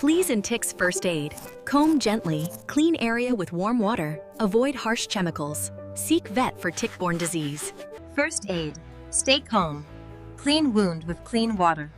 Fleas and ticks first aid. Comb gently, clean area with warm water, avoid harsh chemicals. Seek vet for tick-borne disease. First aid. Stay calm. Clean wound with clean water.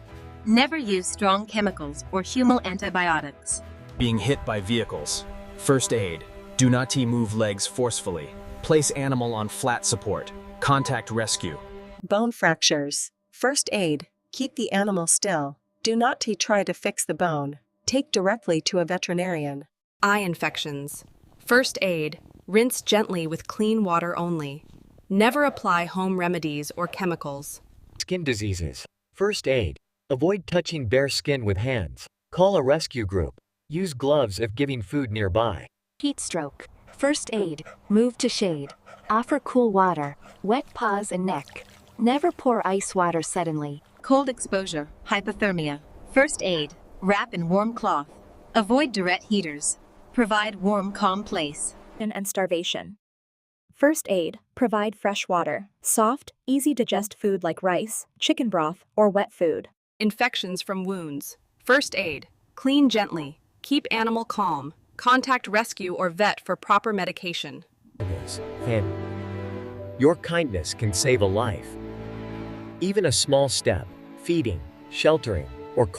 Never use strong chemicals or human antibiotics. Being hit by vehicles. First aid. Do not move legs forcefully. Place animal on flat support. Contact rescue. Bone fractures. First aid. Keep the animal still. Do not try to fix the bone. Take directly to a veterinarian. Eye infections. First aid. Rinse gently with clean water only. Never apply home remedies or chemicals. Skin diseases. First aid. Avoid touching bare skin with hands. Call a rescue group. Use gloves if giving food nearby. Heatstroke. First aid. Move to shade. Offer cool water. Wet paws and neck. Never pour ice water suddenly. Cold exposure. Hypothermia. First aid. Wrap in warm cloth. Avoid direct heaters. Provide warm, calm place. And starvation. First aid. Provide fresh water, soft, easy-digest food like rice, chicken broth, or wet food. Infections from wounds. First aid. Clean gently. Keep animal calm. Contact rescue or vet for proper medication. Your kindness can save a life. Even a small step, feeding, sheltering,